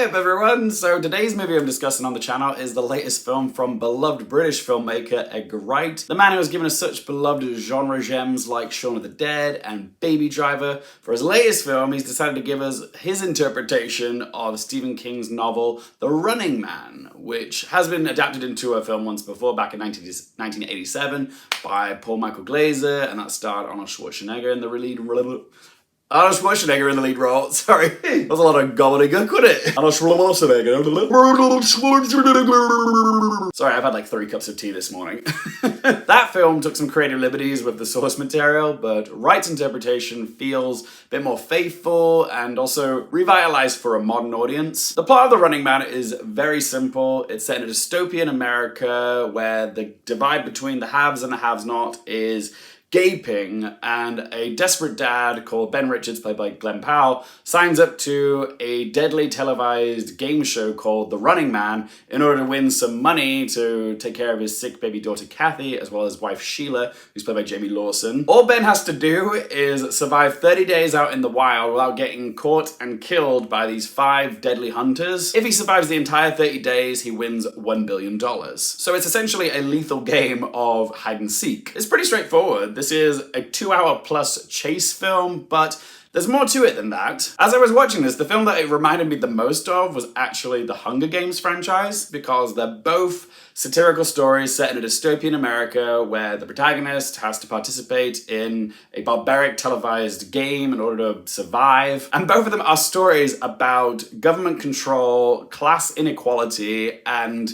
up, everyone? So today's movie I'm discussing on the channel is the latest film from beloved British filmmaker Edgar Wright, the man who has given us such beloved genre gems like Shaun of the Dead and Baby Driver. For his latest film, he's decided to give us his interpretation of Stephen King's novel The Running Man, which has been adapted into a film once before, back in 1987 by Paul Michael Glaser, and that starred Arnold Schwarzenegger in the lead role. Arnold Schwarzenegger in the lead role. Sorry, that was a lot of gobbledygook, wasn't it? Arnold Schwarzenegger. Sorry, I've had like 3 cups of tea this morning. That film took some creative liberties with the source material, but Wright's interpretation feels a bit more faithful and also revitalized for a modern audience. The plot of The Running Man is very simple. It's set in a dystopian America where the divide between the haves and the have-not is gaping, and a desperate dad called Ben Richards, played by Glen Powell, signs up to a deadly televised game show called The Running Man in order to win some money to take care of his sick baby daughter Kathy, as well as wife Sheila, who's played by Jayme Lawson. All Ben has to do is survive 30 days out in the wild without getting caught and killed by these 5 deadly hunters. If he survives the entire 30 days, he wins $1 billion. So it's essentially a lethal game of hide and seek. It's pretty straightforward. This is a 2-hour plus chase film, but there's more to it than that. As I was watching this, the film that it reminded me the most of was actually the Hunger Games franchise, because they're both satirical stories set in a dystopian America where the protagonist has to participate in a barbaric televised game in order to survive. And both of them are stories about government control, class inequality, and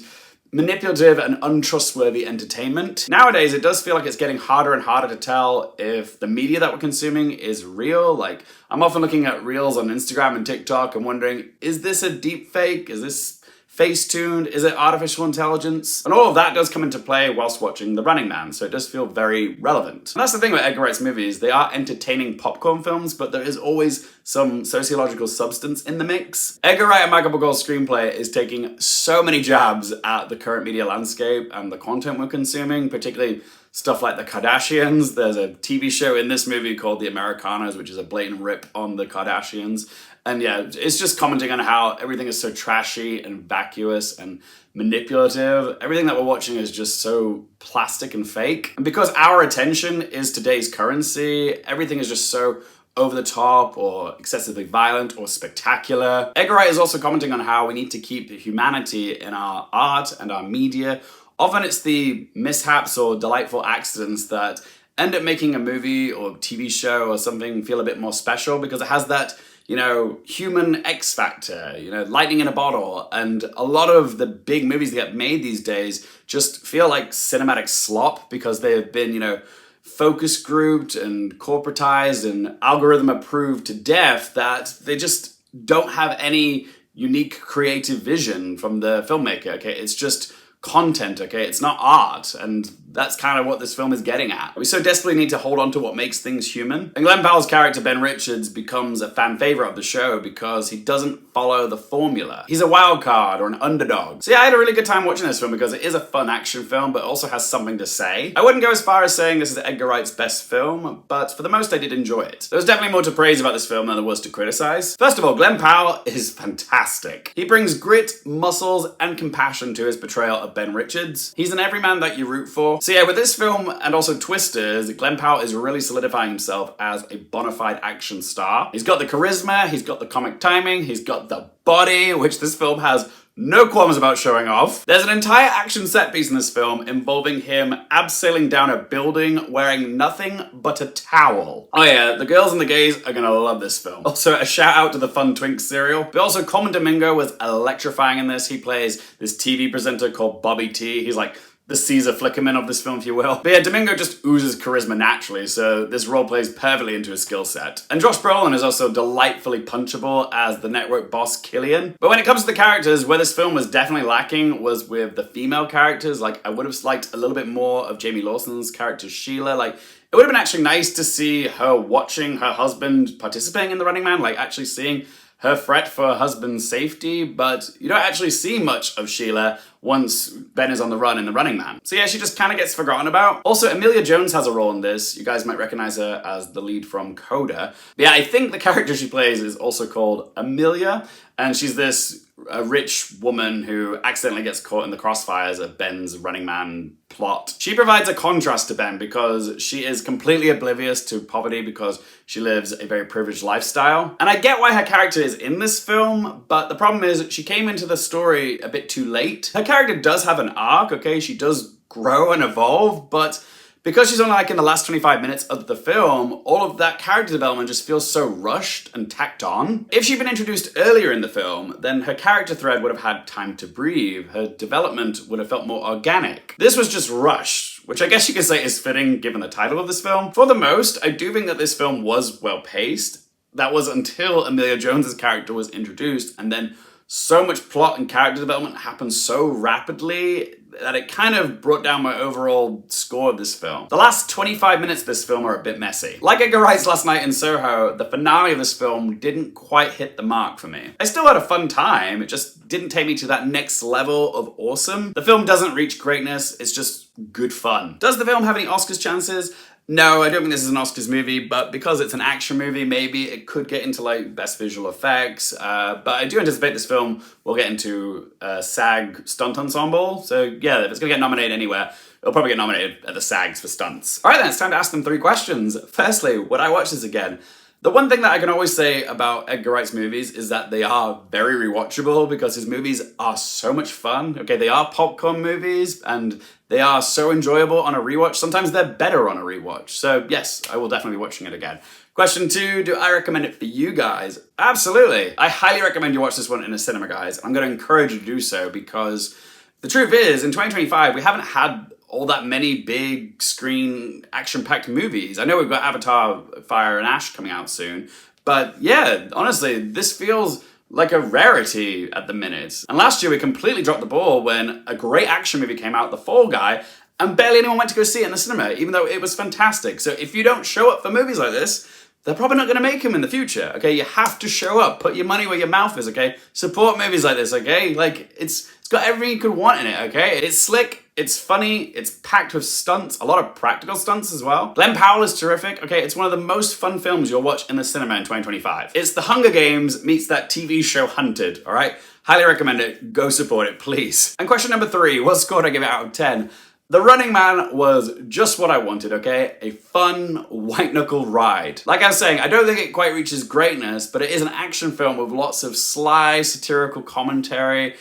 manipulative and untrustworthy entertainment. Nowadays, it does feel like it's getting harder and harder to tell if the media that we're consuming is real. Like, I'm often looking at reels on Instagram and TikTok and wondering, is this a deep fake? Is this face-tuned? Is it artificial intelligence? And all of that does come into play whilst watching The Running Man, so it does feel very relevant. And that's the thing with Edgar Wright's movies. They are entertaining popcorn films, but there is always some sociological substance in the mix. Edgar Wright and Michael Bacall's screenplay is taking so many jabs at the current media landscape and the content we're consuming, particularly stuff like the Kardashians. There's a TV show in this movie called The Americanas, which is a blatant rip on the Kardashians. And yeah, it's just commenting on how everything is so trashy and vacuous and manipulative. Everything that we're watching is just so plastic and fake. And because our attention is today's currency, everything is just so over the top or excessively violent or spectacular. Edgar Wright is also commenting on how we need to keep humanity in our art and our media. Often it's the mishaps or delightful accidents that end up making a movie or TV show or something feel a bit more special, because it has that, you know, human X factor, you know, lightning in a bottle. And a lot of the big movies that get made these days just feel like cinematic slop because they have been, you know, focus grouped and corporatized and algorithm approved to death, that they just don't have any unique creative vision from the filmmaker, okay? It's just content, okay? It's not art, and that's kind of what this film is getting at. We so desperately need to hold on to what makes things human. And Glen Powell's character, Ben Richards, becomes a fan favorite of the show because he doesn't follow the formula. He's a wild card or an underdog. So yeah, I had a really good time watching this film because it is a fun action film, but also has something to say. I wouldn't go as far as saying this is Edgar Wright's best film, but for the most I did enjoy it. There was definitely more to praise about this film than there was to criticize. First of all, Glen Powell is fantastic. He brings grit, muscles, and compassion to his portrayal of Ben Richards. He's an everyman that you root for. So yeah, with this film and also Twisters, Glen Powell is really solidifying himself as a bona fide action star. He's got the charisma, he's got the comic timing, he's got the body, which this film has no qualms about showing off. There's an entire action set piece in this film involving him abseiling down a building wearing nothing but a towel. Oh yeah, the girls and the gays are gonna love this film. Also, a shout out to the Fun Twinks cereal. But also, Colman Domingo was electrifying in this. He plays this TV presenter called Bobby T. He's like the Caesar Flickerman of this film, if you will. But yeah, Domingo just oozes charisma naturally, so this role plays perfectly into his skill set. And Josh Brolin is also delightfully punchable as the network boss Killian. But when it comes to the characters, where this film was definitely lacking was with the female characters. Like, I would have liked a little bit more of Jayme Lawson's character Sheila. Like, it would have been actually nice to see her watching her husband participating in The Running Man, like actually seeing her fret for her husband's safety, but you don't actually see much of Sheila once Ben is on the run in The Running Man. So yeah, she just kind of gets forgotten about. Also, Emilia Jones has a role in this. You guys might recognize her as the lead from Coda. But yeah, I think the character she plays is also called Emilia, and she's this a rich woman who accidentally gets caught in the crossfires of Ben's Running Man plot. She provides a contrast to Ben because she is completely oblivious to poverty because she lives a very privileged lifestyle. And I get why her character is in this film, but the problem is she came into the story a bit too late. Her character does have an arc, okay? She does grow and evolve, but because she's only like in the last 25 minutes of the film, all of that character development just feels so rushed and tacked on. If she'd been introduced earlier in the film, then her character thread would have had time to breathe. Her development would have felt more organic. This was just rushed, which I guess you could say is fitting given the title of this film. For the most, I do think that this film was well paced. That was until Emilia Jones's character was introduced, and then so much plot and character development happened so rapidly that it kind of brought down my overall score of this film. The last 25 minutes of this film are a bit messy. Like Edgar Wright's Last Night in Soho, the finale of this film didn't quite hit the mark for me. I still had a fun time, it just didn't take me to that next level of awesome. The film doesn't reach greatness, it's just good fun. Does the film have any Oscars chances? No, I don't think this is an Oscars movie, but because it's an action movie, maybe it could get into like best visual effects. But I do anticipate this film will get into SAG stunt ensemble. So yeah, if it's gonna get nominated anywhere, it'll probably get nominated at the SAGs for stunts. All right then, it's time to ask them 3 questions. Firstly, would I watch this again? The one thing that I can always say about Edgar Wright's movies is that they are very rewatchable because his movies are so much fun. Okay, they are popcorn movies and they are so enjoyable on a rewatch. Sometimes they're better on a rewatch. So yes, I will definitely be watching it again. Question 2, do I recommend it for you guys? Absolutely. I highly recommend you watch this one in a cinema, guys. I'm going to encourage you to do so because the truth is, in 2025, we haven't had all that many big screen action-packed movies. I know we've got Avatar, Fire and Ash coming out soon, but yeah, honestly, this feels like a rarity at the minute. And last year we completely dropped the ball when a great action movie came out, The Fall Guy, and barely anyone went to go see it in the cinema, even though it was fantastic. So if you don't show up for movies like this, they're probably not gonna make them in the future, okay? You have to show up, put your money where your mouth is, okay? Support movies like this, okay? Like, it's got everything you could want in it, okay? It's slick, it's funny, it's packed with stunts, a lot of practical stunts as well. Glen Powell is terrific, okay? It's one of the most fun films you'll watch in the cinema in 2025. It's The Hunger Games meets that TV show Hunted, all right? Highly recommend it, go support it, please. And question number 3, what score do I give it out of 10? The Running Man was just what I wanted, okay? A fun, white-knuckle ride. Like I was saying, I don't think it quite reaches greatness, but it is an action film with lots of sly, satirical commentary,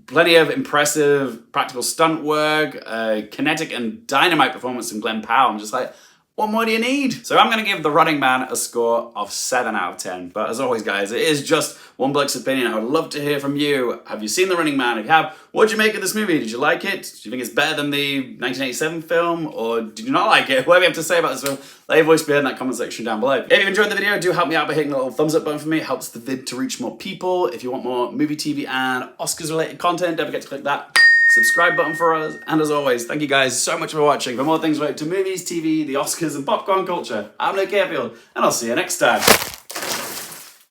plenty of impressive practical stunt work, kinetic and dynamite performance from Glen Powell. I'm just like, what more do you need? So I'm gonna give The Running Man a score of 7 out of 10. But as always, guys, it is just one bloke's opinion. I would love to hear from you. Have you seen The Running Man? If you have, what did you make of this movie? Did you like it? Do you think it's better than the 1987 film? Or did you not like it? Whatever you have to say about this film, let your voice be heard in that comment section down below. If you enjoyed the video, do help me out by hitting the little thumbs up button for me. It helps the vid to reach more people. If you want more movie, TV, and Oscars related content, don't forget to click that subscribe button for us. And as always, thank you guys so much for watching. For more things related to movies, TV, the Oscars, and popcorn culture, I'm Luke Hearfield, and I'll see you next time.